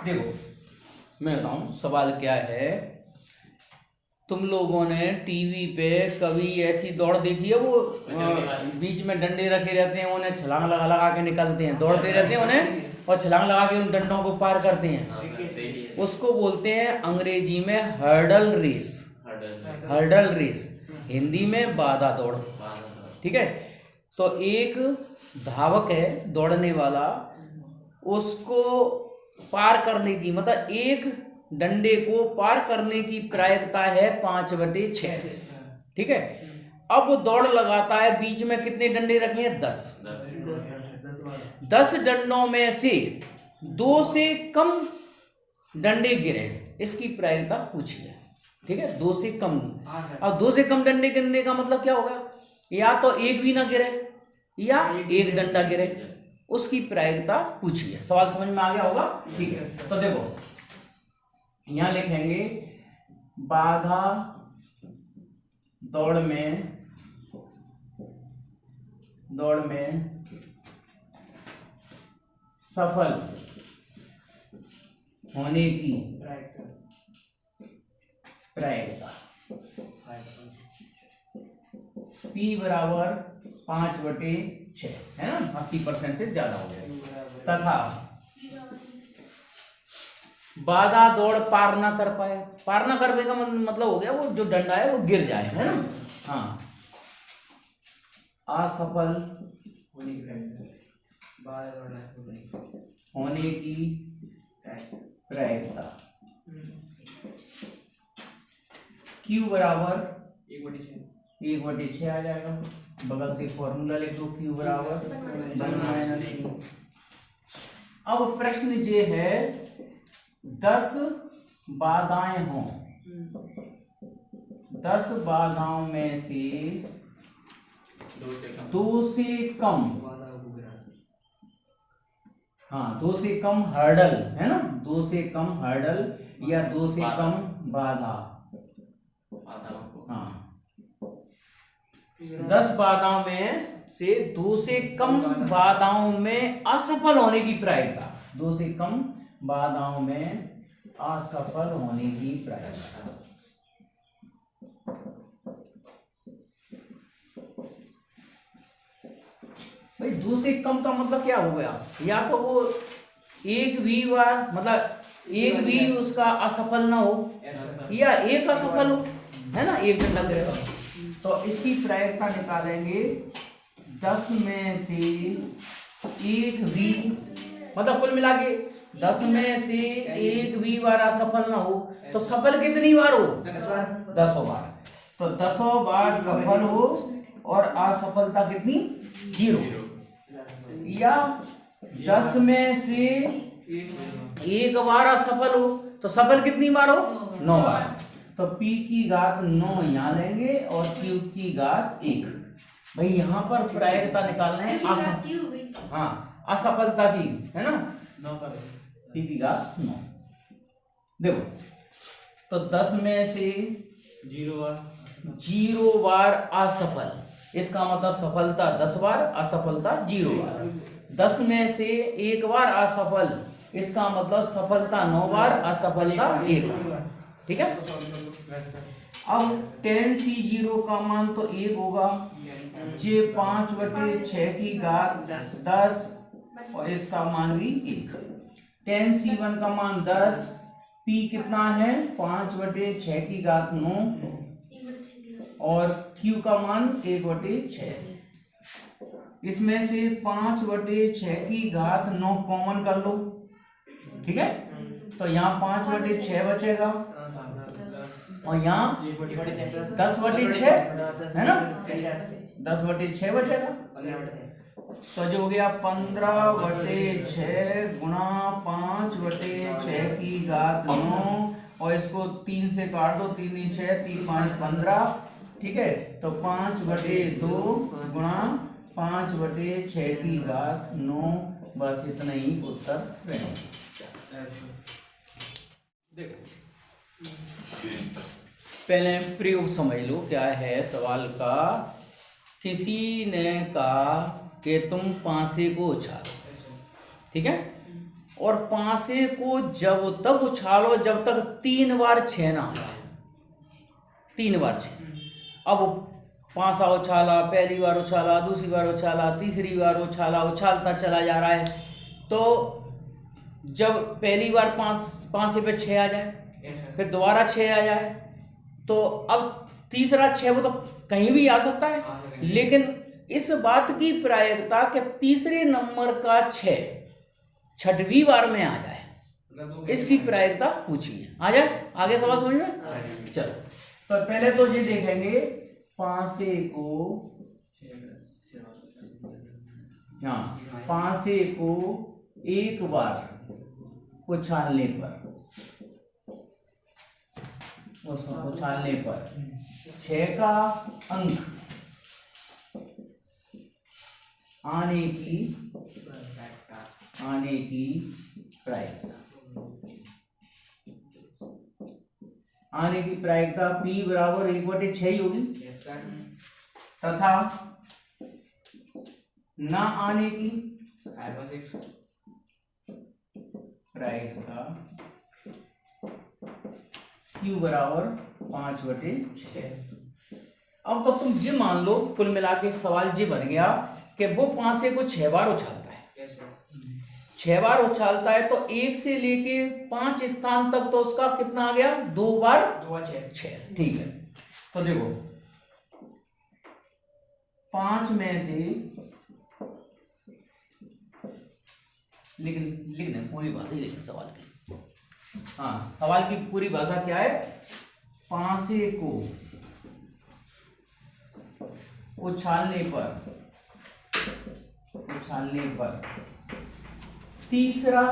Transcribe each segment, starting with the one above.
देखो मैं बताऊं सवाल क्या है। तुम लोगों ने टीवी पे कभी ऐसी दौड़ देखी है, वो बीच में डंडे रखे रहते हैं, उन्हें छलांग लगा लगा के निकलते हैं, दौड़ते रहते हैं उन्हें और छलांग लगा के उन डंडों को पार करते हैं। उसको बोलते हैं अंग्रेजी में hurdle race. Hurdle race, Hindi में बाधा दौड़। ठीक है, तो एक धावक है दौड़ने वाला, उसको पार करने की मतलब एक डंडे को पार करने की प्रायिकता है 5/6। ठीक है, अब वो दौड़ लगाता है, बीच में कितने डंडे रखे हैं? 10 डंडों में से 2 से कम डंडे गिरे, इसकी प्रायिकता पूछिए। ठीक है, 2 से कम। अब 2 से कम डंडे गिरने का मतलब क्या होगा? या तो एक भी ना गिरे या एक डंडा गिरे, उसकी प्रायिकता पूछिए। सवाल समझ में आ गया होगा? ठीक है, तो देखो यहां लिखेंगे बाधा दौड़ में सफल होने की प्रायिकता P बराबर 5/6 है ना, 80% से ज्यादा हो गया। तथा बाधा दौड़ पार ना कर पाए, पार ना कर पाए का मतलब हो गया वो जो डंडा है वो गिर जाए, है ना। हाँ, असफल होने की प्रायिकता Q बराबर 1/6 आ जाएगा। बगल से फॉर्मूला लिख दो, Q बराबर 1 - Q। अब प्रश्न ये है 10 बाधाएं हों, 10 बाधाओं में से 2 से कम, हाँ 2 से कम हर्डल है ना, 2 से कम हर्डल या 2 से कम बाधा, हाँ 10 बाधाओं में से 2 से कम बाधाओं में असफल होने की प्रायिकता, 2 से कम बाधाओं में असफल होने की प्रायिकता। भाई 2 से कम का मतलब क्या हो गया? या तो वो एक भी बार मतलब एक भी उसका असफल ना हो, या एक असफल हो, है ना, एक डंडा गिरेगा। तो इसकी प्रायिकता निकालेंगे 10 में से एक भी, मतलब कुल मिला के 10 में से एक भी बार असफल ना हो, तो सफल कितनी बार हो? 10 बार। तो 10 बार सफल हो और असफलता कितनी? 0। या 10 में से एक बार असफल हो तो सफल कितनी बार हो? 9 बार। तो P की घात 9 यहाँ लेंगे और Q की घात 1। भाई यहाँ पर प्रायिकता निकालना है हाँ असफलता की, है ना, P की घात 9। देखो तो 10 में से 0 बार असफल, इसका मतलब सफलता 10 बार, असफलता 0 बार। 10 में से एक बार असफल, इसका मतलब सफलता 9 बार, असफलता 1 बार। ठीक है, अब tan C0 का मान तो 1 होगा, जे 5/6 की घात 10 और इसका मान भी 1। tan C1 का मान 10, P कितना है? 5/6 की घात 9 और Q का मान 1/6। इसमें से 5/6 की घात 9 कॉमन कर लो। ठीक है, तो यहाँ 5/6 बचेगा और यहाँ 10/6 है ना, 10/6 बचेगा। तो जो हो गया 15/6 गुणा 5/6 की घात 9 और इसको 3 से काट दो, 3 × 6 3 5 15। ठीक है, तो 5/2 गुणा 5/6 की घात 9, बस इतना ही उत्तर रहेगा। देखो पहले प्रयोग समझ लो क्या है सवाल का। किसी ने कहा कि तुम पासे को उछालो, ठीक है, और पांसे को जब तक उछालो जब तक 3 बार 6 ना आ जाए, 3 बार 6। अब पांसा उछाला, पहली बार उछाला, दूसरी बार उछाला, तीसरी बार उछाला, उछालता चला जा रहा है। तो जब पहली बार पांसे पे 6 आ जाए, फिर दोबारा 6 आ जाए, तो अब तीसरा 6 वो तो कहीं भी आ सकता है, लेकिन इस बात की प्रायिकता कि तीसरे नंबर का 6 छठवीं बार में आ जाए, इसकी प्रायिकता पूछी है। आ जाए आगे सवाल समझ में। चलो तो पहले तो ये देखेंगे पांसे को, हाँ, पांसे को एक बार उछालने पर, उछालने पर 6 का अंक आने की प्रायिकता P बराबर 1/6 ही होगी, तथा ना आने की प्रायिकता Q बराबर 5/6। अब तो तुम ये मान लो, कुल मिला के सवाल ये बन गया कि वो पांसे को 6 बार उछालता है, 6 बार उछालता है, तो 1 से लेके 5 स्थान तक तो उसका कितना आ गया, 2 बार 6। ठीक है, तो देखो 5 में से लिखने पूरी भाषा ही लिखने सवाल की। हाँ, सवाल की पूरी भाषा क्या है, पांसे को उछालने पर तीसरा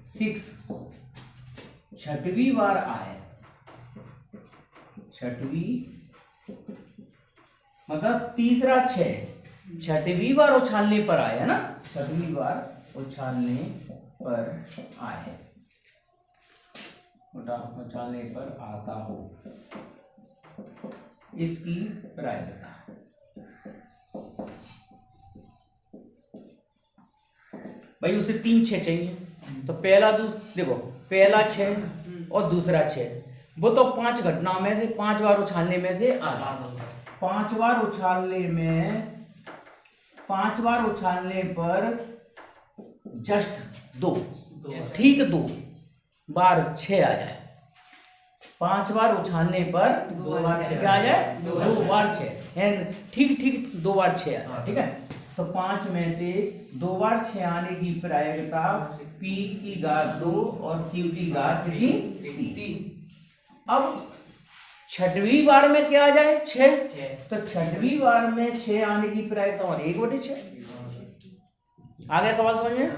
6 छठवीं बार आए, मतलब तीसरा 6 छठवीं बार उछालने पर आए, है ना, छठवीं बार उछालने पर आए, उछालने पर आता हो, इसकी प्रायिकता। भाई उसे 3 6 चाहिए, तो पहला देखो पहला 6 और दूसरा 6, वो तो 5 घटनाओं में से 5 बार उछालने में से आ रहा है। 5 बार उछालने पर जस्ट 2, ठीक 2 बार 6 आ जाए। 5 बार उछालने पर 2 बार 6 क्या आ जाए, 2 बार 6, ठीक 2 बार 6 आ जाए। ठीक है, तो 5 में से 2 बार 6 आने की प्रायिकता P की घात 2 और Q की घात 3। अब छठवीं बार में क्या आ जाए, 6, तो छठवीं बार में 6 आने की प्रायिकता और 1/6। आगे सवाल समझ में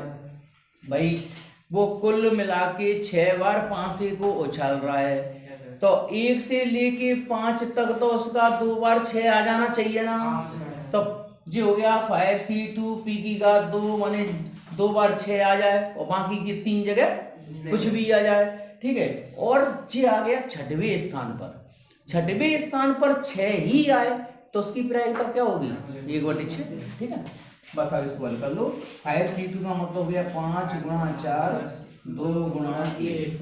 भाई, वो कुल मिला के 6 बार पांसे को उछाल रहा है, तो 1 से लेके 5 तक तो उसका 2 बार 6 आ जाना चाहिए ना। तो ये हो गया 5C2 P की घात 2 माने 2 बार 6 आ जाए, और बाकी की 3 जगह कुछ भी आ जाए। ठीक है, और ये आ गया छठवें स्थान पर, छठवें स्थान पर 6 ही आए, तो उसकी प्रायिकता क्या होगी, 1/6। ठीक है, बस अब इसको हल कर लो। 5C2 का मतलब हो गया 5 × 4 2 × 1।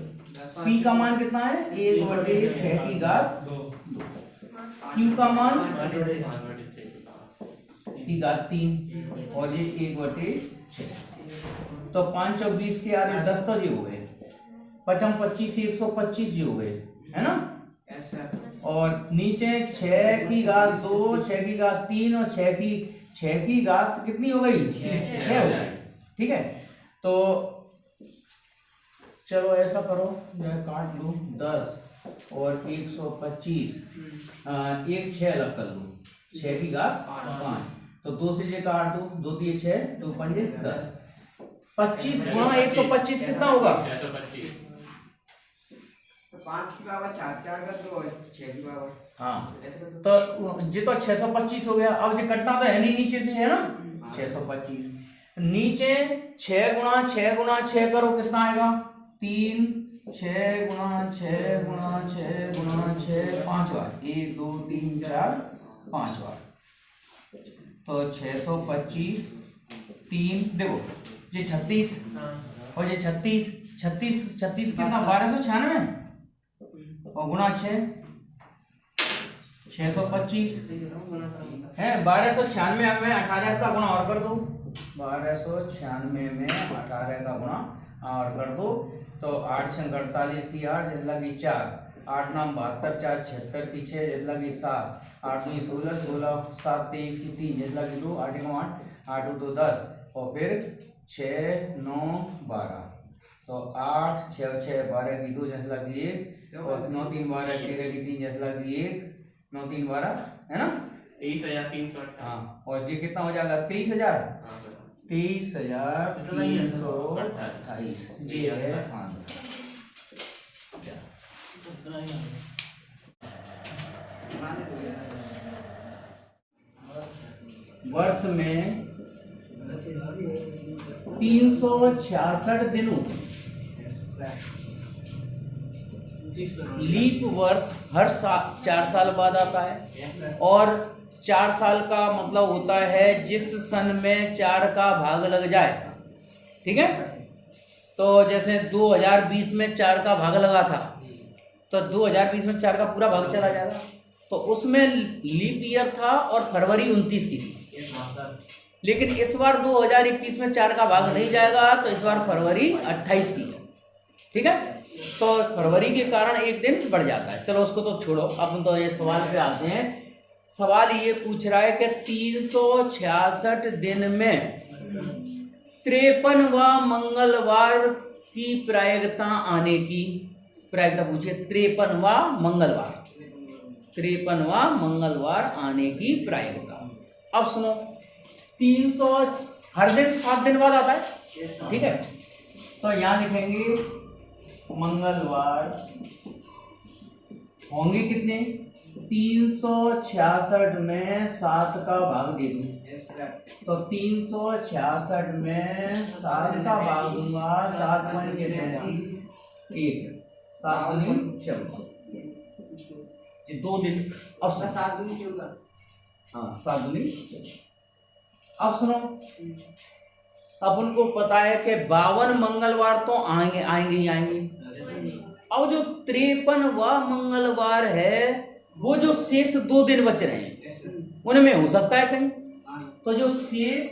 P का मान कितना है, 1/6 की घात 2। Q का मान की घात 3 और ये 1/6। तो 5 और 20 के आगे 10 तो ये हो गए, 5 25 125 ये हो गए, है ना। और नीचे 6 की घात 2 6 की घात 3 और 6 की घात कितनी हो गई, 6 हो गई। ठीक है, तो चलो ऐसा करो, मैं काट लूं 10 और 125, एक 6 अलग कर लूं, 6 की घात 5, तो 2 से काट दो, 2 3 6 2 5 10, 25 × 125 कितना होगा, 5 की पावर 4 कर दो और 6 की पावर, हाँ, तो ये तो 625 हो गया। अब ये कटना तो है नहीं, नीचे से है ना, 625 नीचे 6 × 6 करो, कितना आएगा, 3 6 × 6 × 6 × 6 5 बार, 1 2 3 4 5 बार, तो 625 3 देखो ये 36 और ये 36 कितना 1296 और गुणा 6 625 है। 1296 में 18 का गुणा और कर दो, 1296 में 18 का गुणा और कर दो तो 8 6 48 की 8 जितना की 4, 8 9 72 4 76 की 6 जितना की 7, 8 2 16 16 7 23 की 3 जितना की 2, 8 1 8 8 2 10 और फिर 6 9 12 तो 8 6 6 12 की 2 जितना की 1 और 9 3 12 13 की 3 जितना की 1 9 3 12 है ना 23,328। हाँ और ये कितना हो जाएगा 23,000 23,328 जी है आंसर। वर्ष में 366 दिनों लीप वर्ष हर 4 साल बाद आता है और 4 साल का मतलब होता है जिस सन में 4 का भाग लग जाए। ठीक है, तो जैसे 2020 में 4 का भाग लगा था तो 2020 में 4 का पूरा भाग चला जाएगा, तो उसमें लीप ईयर था और फरवरी 29 की थी। लेकिन इस बार 2021 में 4 का भाग नहीं जाएगा तो इस बार फरवरी 28 की है। ठीक है, तो फरवरी के कारण एक दिन बढ़ जाता है। चलो उसको तो छोड़ो, अब तो ये सवाल पे आते हैं। सवाल ये पूछ रहा है कि 366 दिन में 53वां मंगलवार की प्रायिकता आने की प्रायिकता पूछिए। 53वां मंगलवार आने की प्रायिकता। अब सुनो, 300 हर दिन 7 दिन बाद आता है। ठीक है, तो यहां लिखेंगे मंगलवार होंगे कितने, 366 में 7 का भाग दे दूं तो 366 में 7 का भाग दूंगा, 7 पॉइंट 1 7 दूनी 14 ये 2 दिन। अब 7 दूनी 14 हाँ 7 दूनी 14। अब सुनो, अपन को पता है कि 52 मंगलवार तो आएंगे। अब जो 53वां मंगलवार है वो जो शेष 2 दिन बच रहे हैं उनमें हो सकता है कहीं, तो जो शेष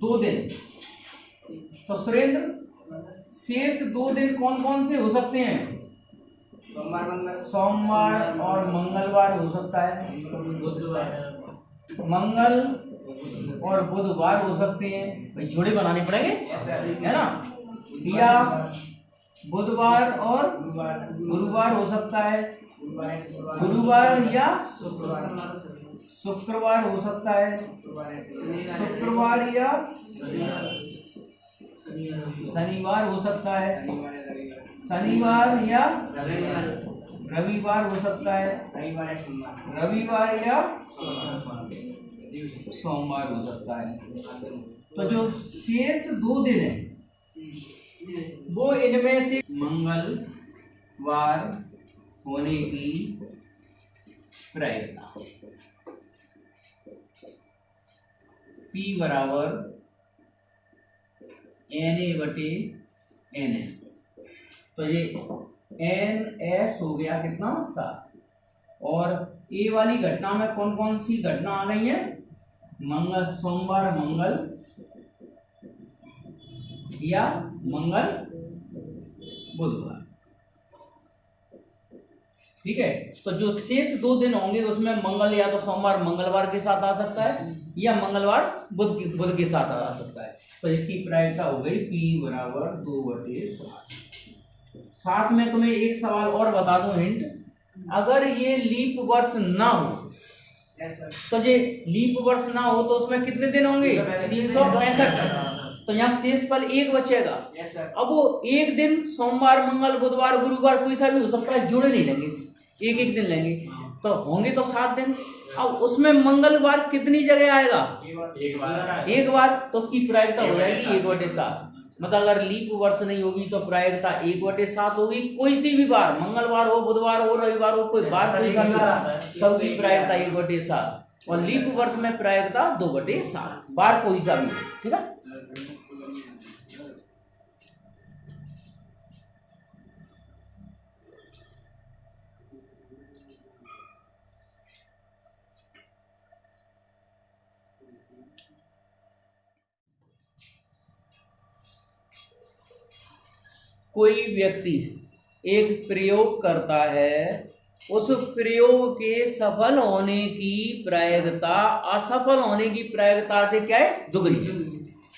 2 दिन, तो सुरेंद्र शेष 2 दिन कौन कौन से हो सकते हैं? सोमवार और मंगलवार हो सकता है, मंगल और बुधवार हो सकते हैं। भाई जोड़े बनाने पड़ेंगे है ना, या बुधवार और गुरुवार हो सकता है, गुरुवार या शुक्रवार हो सकता है, शुक्रवार या शनिवार हो सकता है, शनिवार या रविवार हो सकता है, रविवार या सोमवार हो सकता है। तो जो शेष 2 दिन है वो इनमें से मंगलवार होने की प्रायिकता P बराबर NA/NS। तो ये NS हो गया कितना 7। और ए वाली घटना में कौन कौन सी घटना आ रही है? सोमवार मंगल या मंगल बुधवार। ठीक है, तो जो शेष 2 दिन होंगे उसमें मंगल या तो सोमवार मंगलवार के साथ आ सकता है या मंगलवार बुध के साथ आ सकता है। तो इसकी प्रायिकता हो गई P बराबर 2/7। साथ में तुम्हें एक सवाल और बता दूं, हिंट, अगर ये लीप वर्ष ना हो तो ये लीप वर्ष ना हो तो उसमें कितने दिन होंगे? 365। तो यहाँ शेष पल 1 बचेगा। अब वो 1 दिन सोमवार मंगल बुधवार गुरुवार कोई सा भी हो सकता है, जोड़े नहीं लेंगे, एक दिन लेंगे, तो होंगे तो 7 दिन। अब उसमें मंगलवार कितनी जगह आएगा? एक बार, तो उसकी प्रायिकता हो जाएगी 1/7। मतलब अगर लीप वर्ष नहीं होगी तो प्रायिकता 1/7 होगी। कोई सी भी बार, मंगलवार हो बुधवार हो रविवार हो, कोई बार कोई सा भी, सबकी प्रायिकता 1/7 और लीप वर्ष में प्रायिकता 2/7 बार कोई सा भी। ठीक है। कोई व्यक्ति एक प्रयोग करता है, उस प्रयोग के सफल होने की प्रायिकता असफल होने की प्रायिकता से क्या है, दुगनी।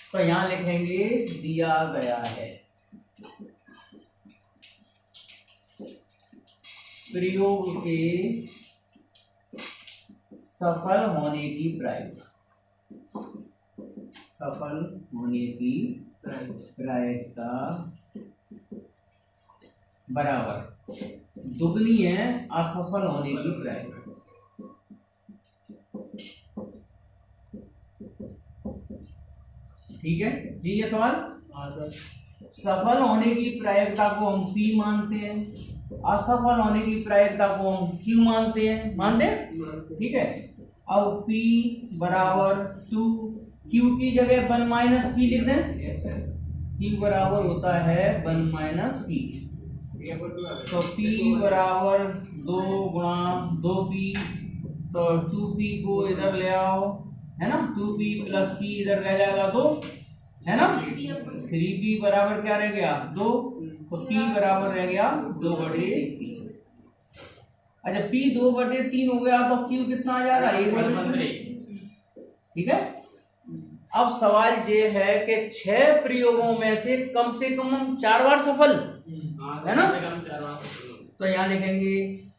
तो यहां लिखेंगे दिया गया है प्रयोग के सफल होने की प्रायिकता, सफल होने की प्रायिकता बराबर दुगनी है असफल होने की प्रायिकता। ठीक है जी, ये सवाल। सफल होने की प्रायिकता को हम P मानते हैं, असफल होने की प्रायिकता को हम Q मानते हैं, मानते हैं, ठीक है। अब P बराबर 2, Q की जगह 1 माइनस P लिख दें। Q बराबर होता है 1 माइनस P, तो P बराबर 2 गुणा 2P, तो 2P को इधर ले आओ, है ना, 2P प्लस P इधर रह जाएगा 2, है ना, 3P बराबर क्या रह गया 2, तो P बराबर रह गया 2/3। अच्छा, P 2/3 हो गया तो Q कितना आ जाएगा 1/3, ठीक है। अब सवाल ये है कि 6 प्रयोगों में से कम 4 बार सफल, है ना, तो यहाँ लिखेंगे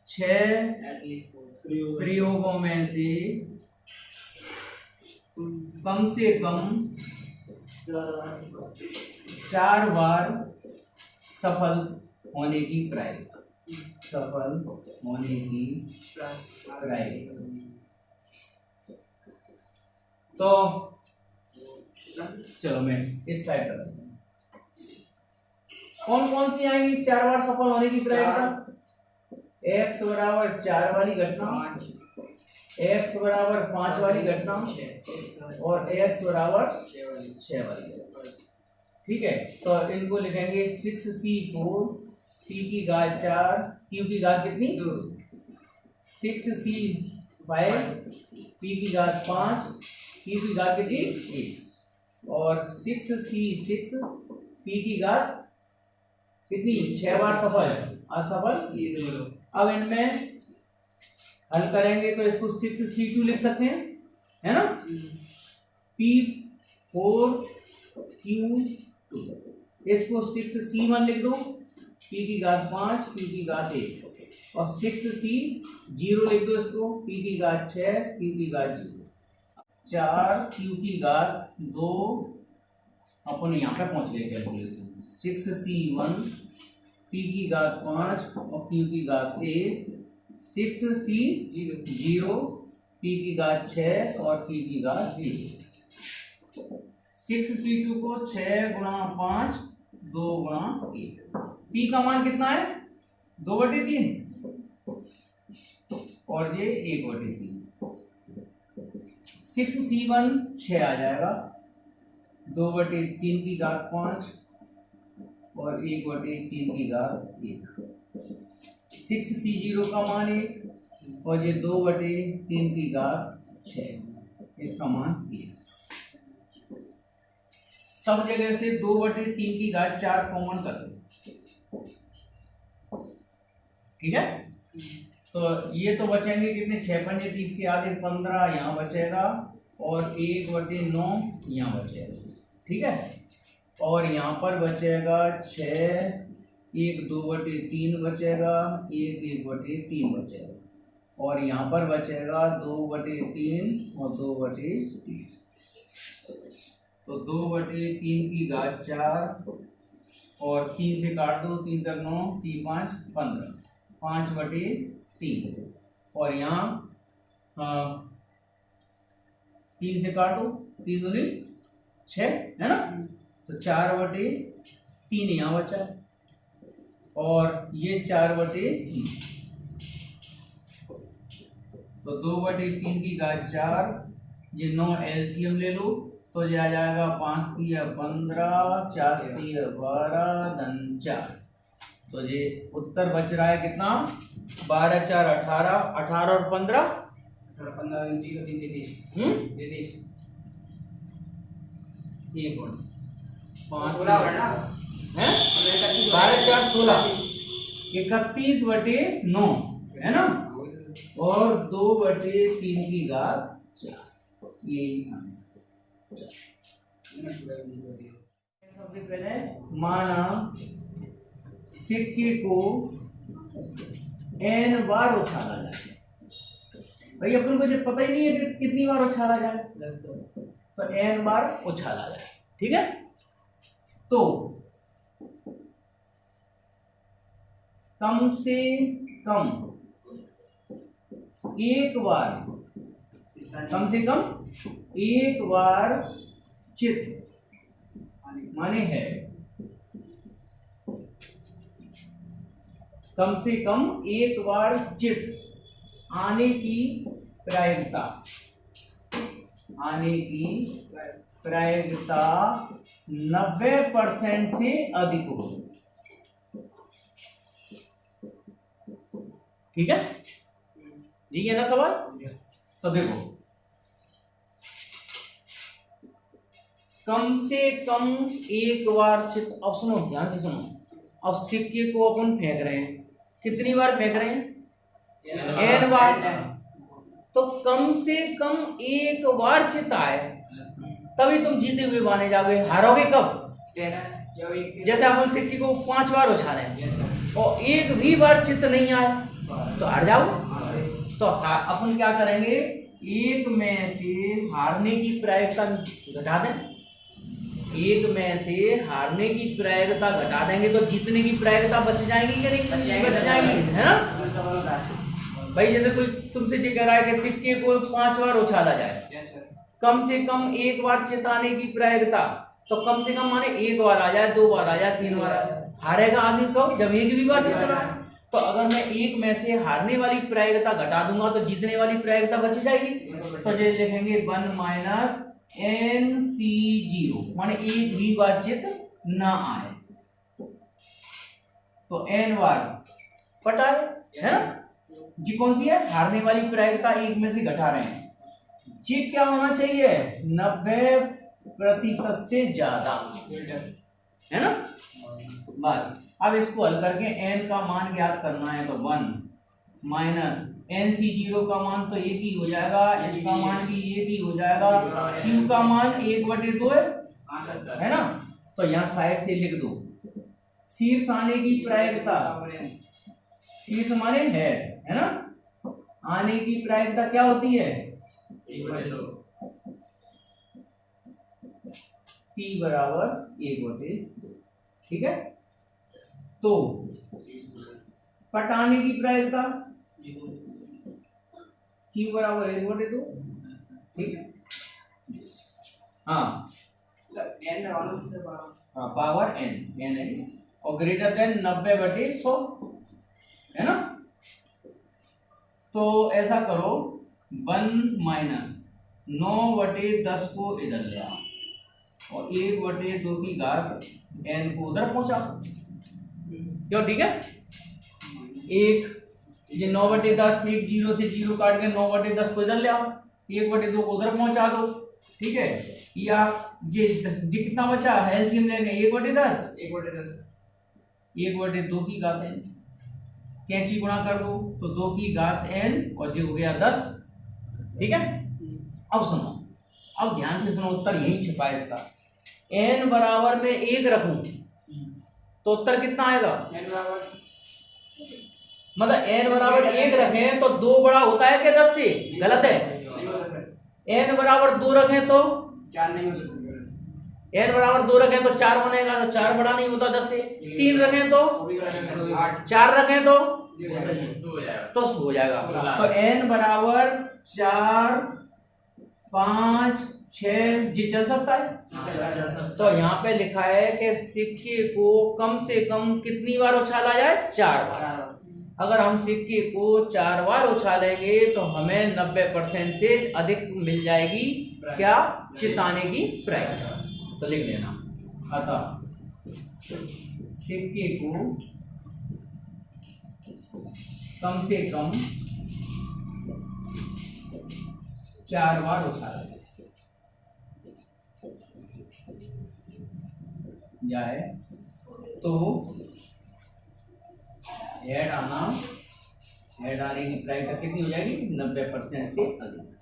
6 प्रयोगों में से कम 4 बार सफल होने की प्रायिकता, सफल होने की प्रायिकता। तो चलो मैं इस साइड कर दूं, कौन कौन सी आएंगी इस 4 बार सफल होने की प्रायिकता। x बराबर 4 वाली घटना, x बराबर 5 वाली घटना और x बराबर 6 वाली घटना, ठीक है। तो इनको लिखेंगे 6c4 p की घात 4, q की घात कितनी 2, 6c5 p की घात 5, q की घात कितनी 1, और 6c6 p की घात कितनी 6 बार सफल, असफल। अब इनमें हल करेंगे तो इसको 6c2 लिख सकते हैं, है ना, p4 q2, इसको 6c1 लिख दो, p की घात 5 q की घात 1, और 6c0 लिख दो, इसको p की घात 6 q की घात 0, 4 q की घात 2, अपन यहाँ पे पहुंच गए कैलकुलेशन, 6c1 p की घात 5 और q की घात 1, 6c0 p की घात 6 और q की घात 0। 6c2 को 6 गुणा 5 2 गुणा 1, p का मान कितना है 2/3 और ये 1/3। 6c1 6 आ जाएगा, 2/3 की घात 5 और 1/3 की घात 1। 6c0 का मान 1 और ये 2/3 की घात 6, इसका मान 1। सब जगह से 2/3 की घात 4 कॉमन कर दो, ठीक है। तो ये तो बचेंगे कितने 6 पंजे 30 के आगे 15 यहाँ बचेगा और 1/9 यहाँ बचेगा, ठीक है। और यहाँ पर बचेगा 6, 1 2/3 बचेगा, 1 1/3 बचेगा, और यहाँ पर बचेगा 2/3 और 2/3, तो 2/3 की घात 4 और 3 से काट दो, 3 तक 9, 3 5 15, 5/3, और यहाँ 3 से काटो, 3 दूनी 6, है ना, तो 4/3 यहाँ बचा, और ये 4/3, तो 2/3 की घात 4, ये 9 एलसीएम ले लो तो ये आ जाएगा 5 3 15, 4 3 12 धन 4, तो ये उत्तर बच रहा है कितना 12 4 18, 18 और 15 एक और 5 16 है ना, है 12×4 = 31/9 है ना, और 2/3 की घात 4, यही आंसर। सबसे पहले माना सिक्के को n बार उछाला जाए। भाई अपन को जो पता ही नहीं है कि कितनी बार उछाला जाए, तो n बार उछाला जाए। ठीक है, तो कम से कम एक बार चित माने है, कम से कम एक बार चित आने की प्रायिकता 90% से अधिक हो। ठीक है जी, ये ना सवाल। तो देखो, कम से कम एक बार चित, अब सुनो ध्यान से सुनो, अब सिक्के को अपन फेंक रहे हैं, कितनी बार फेंक रहे हैं, n बार। तो कम से कम एक बार चित आए तभी तुम जीते हुए माने जाओगे। हारोगे कब, जैसे अपन सिक्के को 5 बार उछाले और एक भी बार चित नहीं आए तो हार जाओ। तो अपन क्या करेंगे, एक में से हारने की प्रायिकता घटा दें, एक में से हारने की प्रायिकता घटा देंगे तो जीतने की प्रायिकता बच जाएगी कि नहीं, बच जाएगी, है ना। भाई जैसे कोई तुमसे ये कह रहा है कि सिक्के को 5 बार उछाला जाए, कम से कम एक बार चिताने की प्रायिकता, तो कम से कम माने 1 बार आ जाए, 2 बार आ जाए, 3 बार आ जाए। हारेगा आदमी कब, जब एक भी बार चित रहा है। तो अगर मैं एक में से हारने वाली प्रायिकता घटा दूंगा तो जीतने वाली प्रायिकता बच जाएगी। तो ये लिखेंगे 1 - NC0 माने एक भी बार चित ना आए, तो n बार पटाए, है ना जी। कौन सी है, हारने वाली प्रायिकता एक में से घटा रहे हैं, जी क्या होना चाहिए, 90% से ज्यादा, है ना। बस अब इसको हल करके n का मान ज्ञात करना है, तो 1 - NC0 का मान तो एक ही हो जाएगा, इसका मान भी एक ही हो जाएगा, Q का मान 1/2 है ना। तो यहाँ साइड से लिख दो, शीर्ष आने की प्रायिकता, शीर्ष माने है ना, आने की प्रायिकता क्या होती है, P = 1/2। ठीक है, तो पटाने की प्रायिकता Q = 1/2। ठीक है, हाँ पावर n है, और ग्रेटर देन 90/100 है ना। तो ऐसा करो, 1 - 9/10 को इधर ले आओ और 1/2 की घात n को उधर पहुंचा, क्यों। ठीक है, एक ये 9/10, एक 0 से 0 काट के 9/10 को इधर ले आओ, 1/2 को उधर पहुंचा दो। ठीक है, या ये कितना बचा है, एलसीएम लेंगे 1/10, 1/2 की घात n, कैंची गुणा कर दो तो 2 की घात n, और ये हो गया 10। ठीक है, अब सुनो, अब ध्यान से सुनो, उत्तर यही छिपा है इसका। n बराबर में 1 रखूं तो उत्तर कितना आएगा, मतलब n बराबर 1 रखें तो 2 बड़ा होता है क्या 10 से, गलत है। n बराबर 2 रखें तो 4 नहीं हो सकता, n बराबर 2 रखें तो 4 बनेगा, तो 4 बड़ा नहीं होता 10 से। 3 रखें तो 8, 4 रखें तो हो जाएगा। तो n बराबर 4, 5, 6 जी चल सकता है। तो यहाँ पे लिखा है कि सिक्के को कम से कम कितनी बार उछाला जाए, 4 बार। अगर हम सिक्के को 4 बार उछालेंगे तो हमें 90% से अधिक मिल जाएगी क्या, चिताने की प्रायिकता। तो लिख लेना, अतः सिक्के को कम से कम 4 बार उछाला जाए तो ऐड आने की प्रायिकता कितनी हो जाएगी? 90% से अधिक।